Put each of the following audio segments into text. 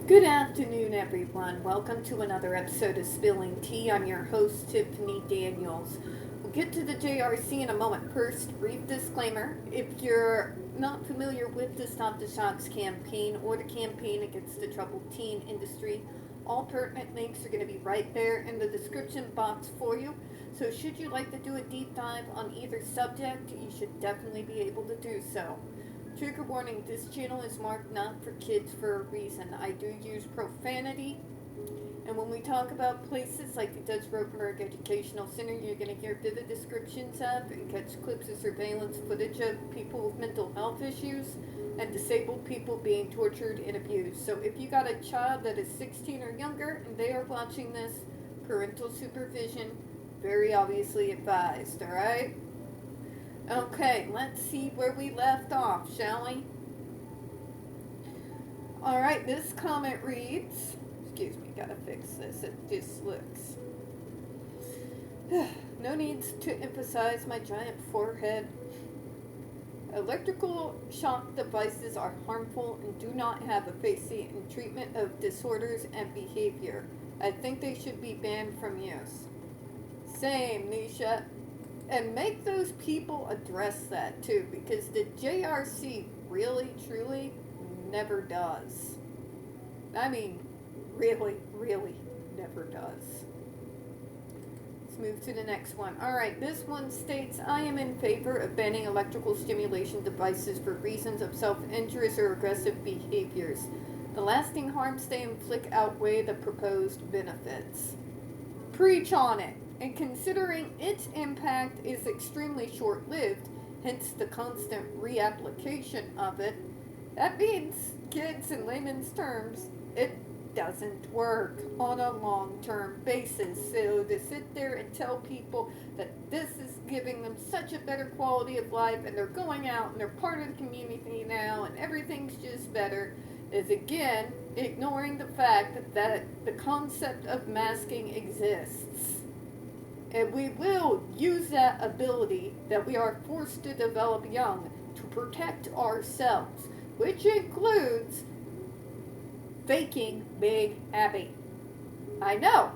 Good afternoon, everyone. Welcome to another episode of Spilling Tea. I'm your host, Tiffany Daniels. We'll get to the JRC in a moment. First, brief disclaimer. If you're not familiar with the Stop the Shocks campaign or the campaign against the troubled teen industry, all pertinent links are going to be right there in the description box for you. So should you like to do a deep dive on either subject, you should definitely be able to do so. Trigger warning, this channel is marked not for kids for a reason. I do use profanity, and when we talk about places like the Dutch Rotenberg Educational Center, you're going to hear vivid descriptions of and catch clips of surveillance footage of people with mental health issues and disabled people being tortured and abused. So if you got a child that is 16 or younger and they are watching this, parental supervision very obviously advised, alright? Okay, let's see where we left off, shall we? Alright, this comment reads, excuse me, gotta fix this, it just looks. No need to emphasize my giant forehead. Electrical shock devices are harmful and do not have efficacy in treatment of disorders and behavior. I think they should be banned from use. Same, Nisha. And make those people address that too, because the JRC really, truly never does. I mean, really, really never does. Let's move to the next one. Alright, this one states, I am in favor of banning electrical stimulation devices for reasons of self-injurious or aggressive behaviors. The lasting harms they inflict outweigh the proposed benefits. Preach on it! And considering its impact is extremely short-lived, hence the constant reapplication of it, that means, kids, in layman's terms, it doesn't work on a long-term basis. So to sit there and tell people that this is giving them such a better quality of life and they're going out and they're part of the community now and everything's just better is again ignoring the fact that the concept of masking exists. And we will use that ability that we are forced to develop young to protect ourselves, which includes faking being happy. I know.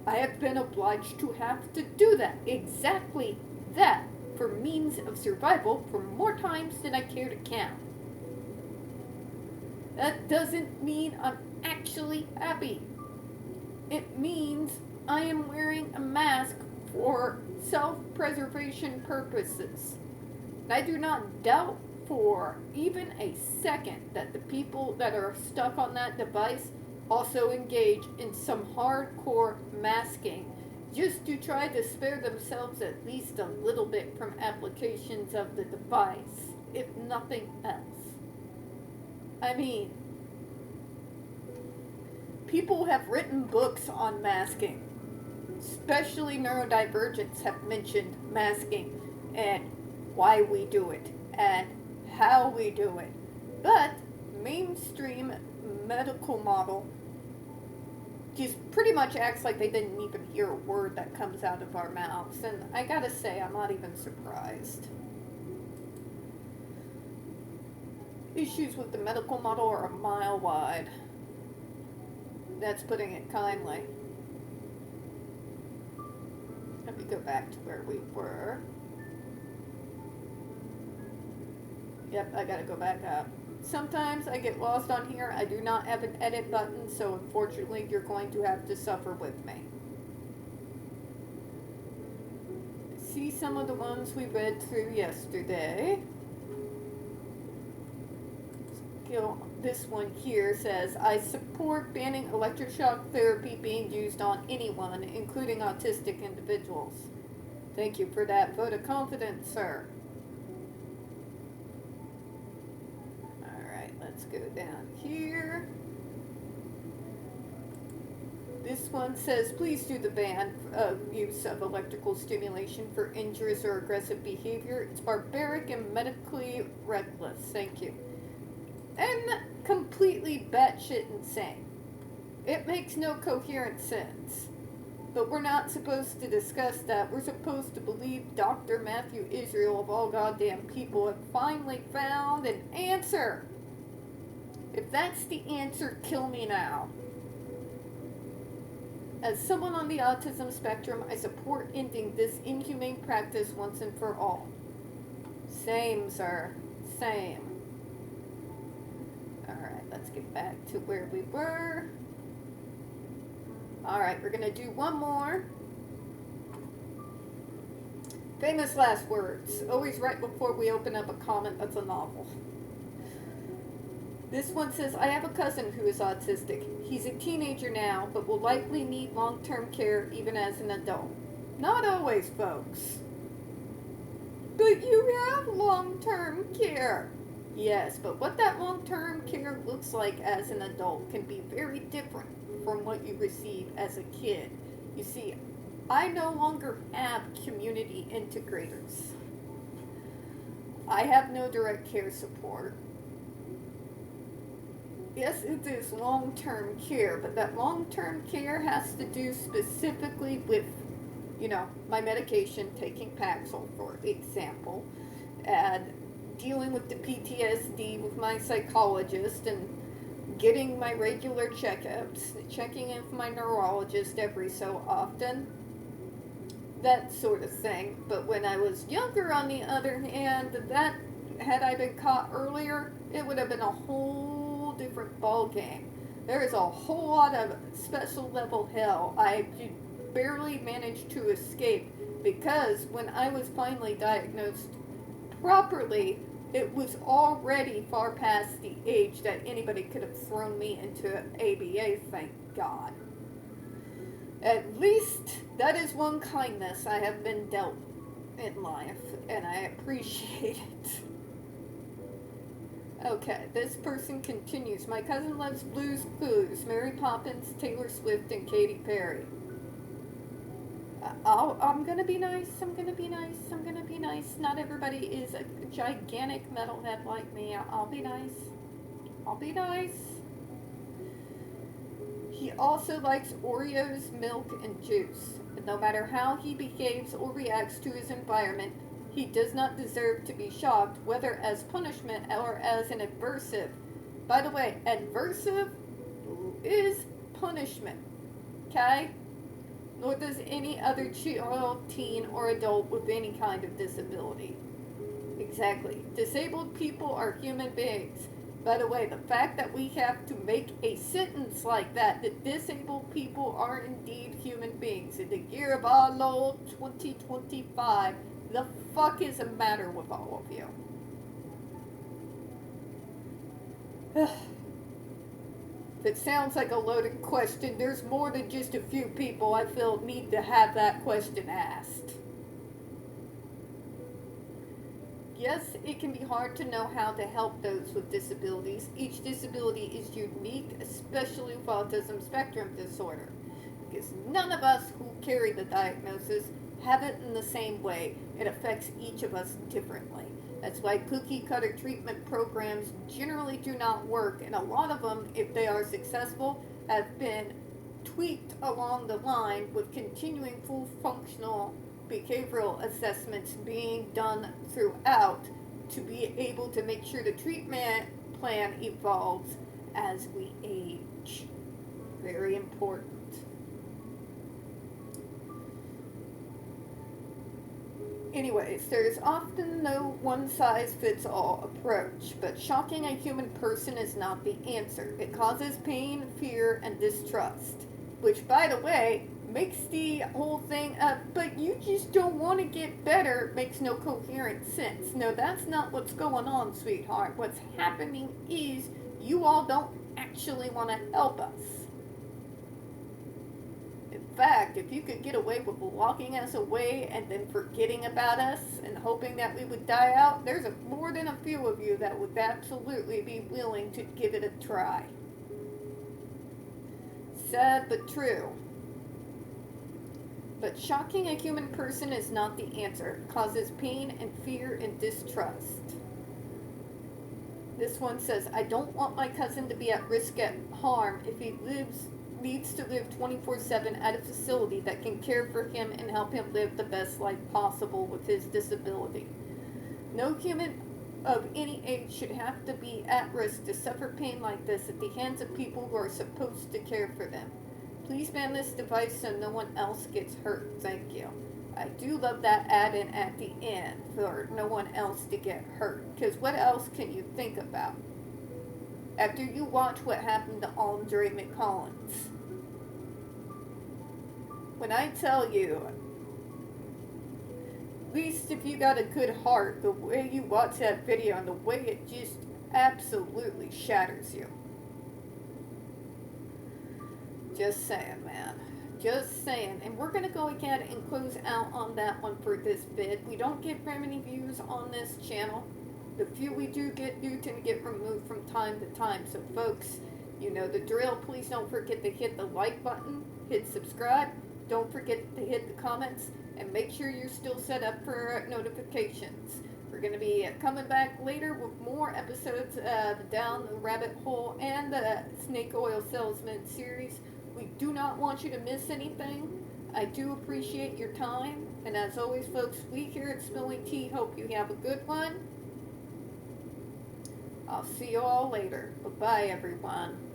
I have been obliged to have to do that. Exactly that. For means of survival for more times than I care to count. That doesn't mean I'm actually happy. It means I am wearing a mask for self-preservation purposes. I do not doubt for even a second that the people that are stuck on that device also engage in some hardcore masking just to try to spare themselves at least a little bit from applications of the device, if nothing else. I mean, people have written books on masking. Especially neurodivergents have mentioned masking and why we do it and how we do it. But mainstream medical model just pretty much acts like they didn't even hear a word that comes out of our mouths. And I gotta say, I'm not even surprised. Issues with the medical model are a mile wide. That's putting it kindly. Let me go back to where we were. Yep, I gotta go back up. Sometimes I get lost on here. I do not have an edit button, so unfortunately you're going to have to suffer with me. See some of the ones we read through yesterday. This one here says, I support banning electroshock therapy being used on anyone, including autistic individuals. Thank you for that vote of confidence, sir. Alright, let's go down here. This one says, please do the ban of use of electrical stimulation for injurious or aggressive behavior. It's barbaric and medically reckless. Thank you. And completely batshit insane. It makes no coherent sense. But we're not supposed to discuss that. We're supposed to believe Dr. Matthew Israel, of all goddamn people, have finally found an answer. If that's the answer, kill me now. As someone on the autism spectrum, I support ending this inhumane practice once and for all. Same, sir. Same. Alright, let's get back to where we were. Alright, we're gonna do one more. Famous last words. Always right before we open up a comment that's a novel. This one says, I have a cousin who is autistic. He's a teenager now, but will likely need long-term care even as an adult. Not always, folks. But you have long-term care. Yes, but what that long-term care looks like as an adult can be very different from what you receive as a kid. You see, I no longer have community integrators. I have no direct care support. Yes, it is long-term care, but that long-term care has to do specifically with, my medication, taking Paxil, for example, and dealing with the PTSD with my psychologist, and getting my regular checkups, checking in with my neurologist every so often, that sort of thing. But when I was younger, on the other hand, that, had I been caught earlier, it would have been a whole different ball game. There is a whole lot of special level hell I barely managed to escape, because when I was finally diagnosed properly, it was already far past the age that anybody could have thrown me into ABA, thank God. At least that is one kindness I have been dealt in life, and I appreciate it. Okay, this person continues. My cousin loves Blues Clues, Mary Poppins, Taylor Swift, and Katy Perry. I'm gonna be nice, I'm gonna be nice, I'm gonna be nice. Not everybody is a gigantic metalhead like me. I'll be nice. I'll be nice. He also likes Oreos, milk, and juice. And no matter how he behaves or reacts to his environment, he does not deserve to be shocked, whether as punishment or as an aversive. By the way, aversive is punishment, okay? Nor does any other child, teen, or adult with any kind of disability. Exactly. Disabled people are human beings. By the way, the fact that we have to make a sentence like that disabled people are indeed human beings in the year of our Lord 2025, the fuck is the matter with all of you? If it sounds like a loaded question, there's more than just a few people I feel need to have that question asked. Yes, it can be hard to know how to help those with disabilities. Each disability is unique, especially with autism spectrum disorder, because none of us who carry the diagnosis have it in the same way. It affects each of us differently. That's why cookie-cutter treatment programs generally do not work, and a lot of them, if they are successful, have been tweaked along the line with continuing full functional behavioral assessments being done throughout to be able to make sure the treatment plan evolves as we age. Very important. Anyways, there's often no one-size-fits-all approach, but shocking a human person is not the answer. It causes pain, fear, and distrust, which, by the way, makes the whole thing up, but you just don't want to get better, makes no coherent sense. No, that's not what's going on, sweetheart. What's happening is you all don't actually want to help us. In fact, if you could get away with locking us away and then forgetting about us and hoping that we would die out, there's more than a few of you that would absolutely be willing to give it a try. Sad but true. But shocking a human person is not the answer. It causes pain and fear and distrust. This one says, I don't want my cousin to be at risk of harm if he needs to live 24/7 at a facility that can care for him and help him live the best life possible with his disability. No human of any age should have to be at risk to suffer pain like this at the hands of people who are supposed to care for them. Please ban this device so no one else gets hurt. Thank you. I do love that add-in at the end for no one else to get hurt. Because what else can you think about after you watch what happened to Andre McCollins? When I tell you, at least if you got a good heart, the way you watch that video and the way it just absolutely shatters you. Just saying, man. Just saying. And we're going to go ahead and close out on that one for this vid. We don't get very many views on this channel. The few we do tend to get removed from time to time. So folks, you know the drill. Please don't forget to hit the like button, hit subscribe. Don't forget to hit the comments, and make sure you're still set up for notifications. We're going to be coming back later with more episodes of Down the Rabbit Hole and the Snake Oil Salesman series. We do not want you to miss anything. I do appreciate your time. And as always, folks, we here at Spilling Tea hope you have a good one. I'll see you all later. Bye-bye, everyone.